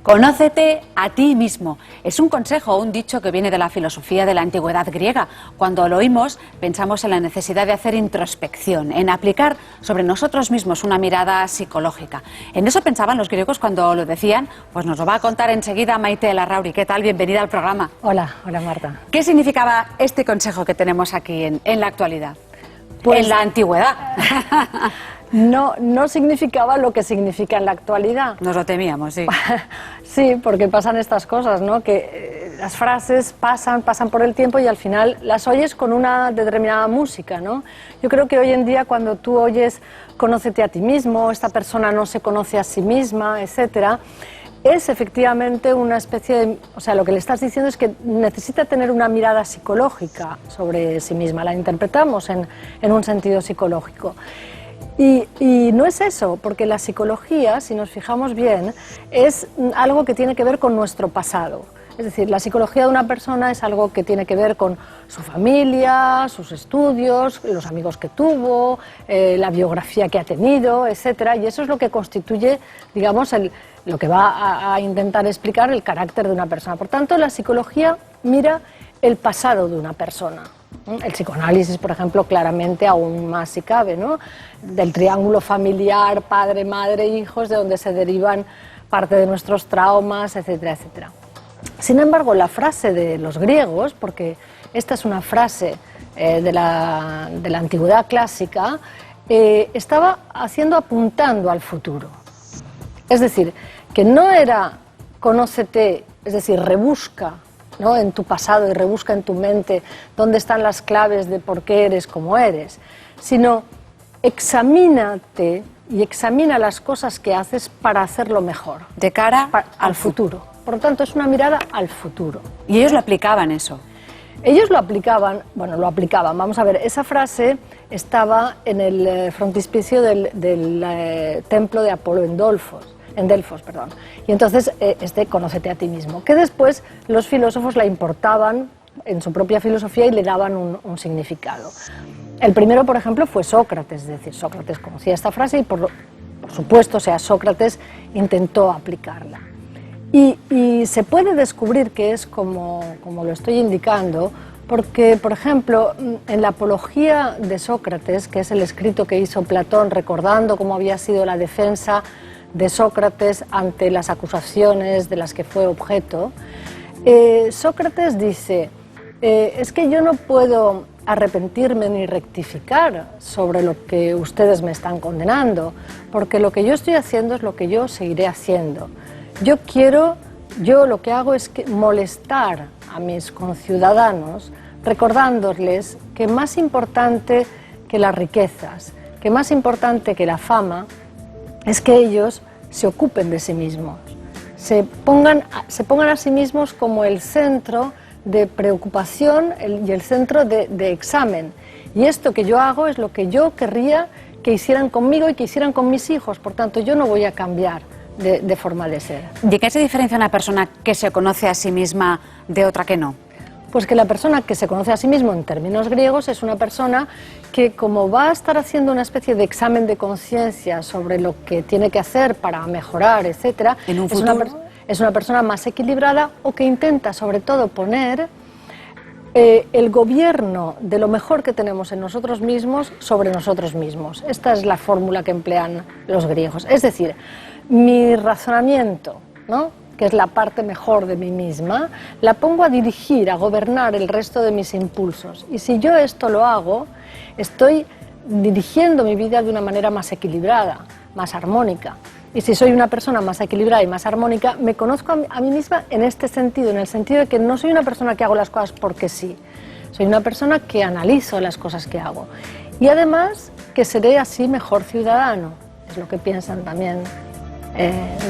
Conócete a ti mismo. Es un consejo o un dicho que viene de la filosofía de la antigüedad griega. Cuando lo oímos, pensamos en la necesidad de hacer introspección, en aplicar sobre nosotros mismos una mirada psicológica. En eso pensaban los griegos cuando lo decían. Pues nos lo va a contar enseguida Maite Larrauri. ¿Qué tal? Bienvenida al programa. Hola Marta. ¿Qué significaba este consejo que tenemos aquí en la actualidad? Pues, en la antigüedad. No significaba lo que significa en la actualidad. Nos lo temíamos, sí. Sí, porque pasan estas cosas, ¿no? Que las frases pasan por el tiempo y al final las oyes con una determinada música, ¿no? Yo creo que hoy en día cuando tú oyes "conócete a ti mismo", esta persona no se conoce a sí misma, etcétera, es efectivamente una especie de... O sea, lo que le estás diciendo es que necesita tener una mirada psicológica sobre sí misma, la interpretamos en un sentido psicológico. Y no es eso, porque la psicología, si nos fijamos bien, es algo que tiene que ver con nuestro pasado. Es decir, la psicología de una persona es algo que tiene que ver con su familia, sus estudios, los amigos que tuvo, la biografía que ha tenido, etcétera, y eso es lo que constituye, digamos, lo que va a intentar explicar el carácter de una persona. Por tanto, la psicología mira el pasado de una persona. El psicoanálisis, por ejemplo, claramente aún más si cabe, ¿no? Del triángulo familiar, padre, madre, hijos, de donde se derivan parte de nuestros traumas, etcétera, etcétera. Sin embargo, la frase de los griegos, porque esta es una frase de la antigüedad clásica, estaba apuntando al futuro. Es decir, que no era conócete, es decir, rebusca, ¿no?, en tu pasado y rebusca en tu mente dónde están las claves de por qué eres como eres, sino examínate y examina las cosas que haces para hacerlo mejor. De cara al futuro. Por lo tanto, es una mirada al futuro. Y ellos lo aplicaban eso. Ellos lo aplicaban, vamos a ver, esa frase estaba en el frontispicio del templo de Apolo en Delfos, y entonces conócete a ti mismo, que después los filósofos la importaban en su propia filosofía y le daban un significado. El primero, por ejemplo, fue Sócrates, es decir, Sócrates conocía esta frase y por supuesto, Sócrates intentó aplicarla. Y se puede descubrir que es como lo estoy indicando, porque, por ejemplo, en la Apología de Sócrates, que es el escrito que hizo Platón recordando cómo había sido la defensa de Sócrates ante las acusaciones de las que fue objeto, Sócrates dice, es que yo no puedo arrepentirme ni rectificar sobre lo que ustedes me están condenando, porque lo que yo estoy haciendo es lo que yo seguiré haciendo. Yo lo que hago es molestar a mis conciudadanos, recordándoles que más importante que las riquezas, que más importante que la fama, es que ellos se ocupen de sí mismos, se pongan a sí mismos como el centro de preocupación y el centro de examen. Y esto que yo hago es lo que yo querría que hicieran conmigo y que hicieran con mis hijos, por tanto yo no voy a cambiar de forma de ser. ¿De qué se diferencia una persona que se conoce a sí misma de otra que no? Pues que la persona que se conoce a sí mismo en términos griegos es una persona que, como va a estar haciendo una especie de examen de conciencia sobre lo que tiene que hacer para mejorar, etcétera, ¿En un futuro? Es una persona más equilibrada o que intenta sobre todo poner el gobierno de lo mejor que tenemos en nosotros mismos sobre nosotros mismos. Esta es la fórmula que emplean los griegos. Es decir, mi razonamiento, ¿no?, que es la parte mejor de mí misma, la pongo a dirigir, a gobernar el resto de mis impulsos. Y si yo esto lo hago, estoy dirigiendo mi vida de una manera más equilibrada, más armónica. Y si soy una persona más equilibrada y más armónica, me conozco a mí misma en este sentido, en el sentido de que no soy una persona que hago las cosas porque sí. Soy una persona que analizo las cosas que hago. Y además, que seré así mejor ciudadano. Es lo que piensan también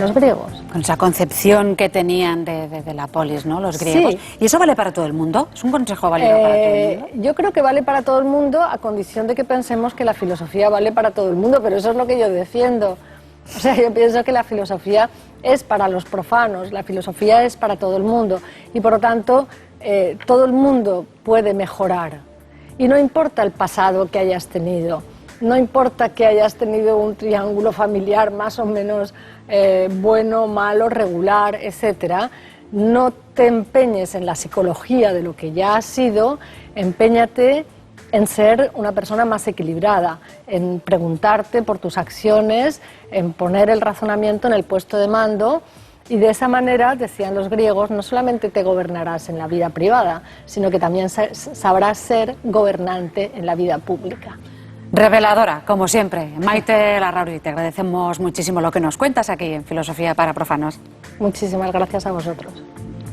los griegos. Con esa concepción que tenían de la polis, ¿no?, los griegos. Sí. ¿Y eso vale para todo el mundo? ¿Es un consejo válido para todo el mundo? Yo creo que vale para todo el mundo a condición de que pensemos que la filosofía vale para todo el mundo, pero eso es lo que yo defiendo. O sea, yo pienso que la filosofía es para los profanos, la filosofía es para todo el mundo y por lo tanto todo el mundo puede mejorar. Y no importa el pasado que hayas tenido, no importa que hayas tenido un triángulo familiar más o menos bueno, malo, regular, etcétera, no te empeñes en la psicología de lo que ya has sido, empeñate en ser una persona más equilibrada, en preguntarte por tus acciones, en poner el razonamiento en el puesto de mando, y de esa manera, decían los griegos, no solamente te gobernarás en la vida privada, sino que también sabrás ser gobernante en la vida pública. Reveladora, como siempre. Maite Larrauri, te agradecemos muchísimo lo que nos cuentas aquí en Filosofía para Profanos. Muchísimas gracias a vosotros.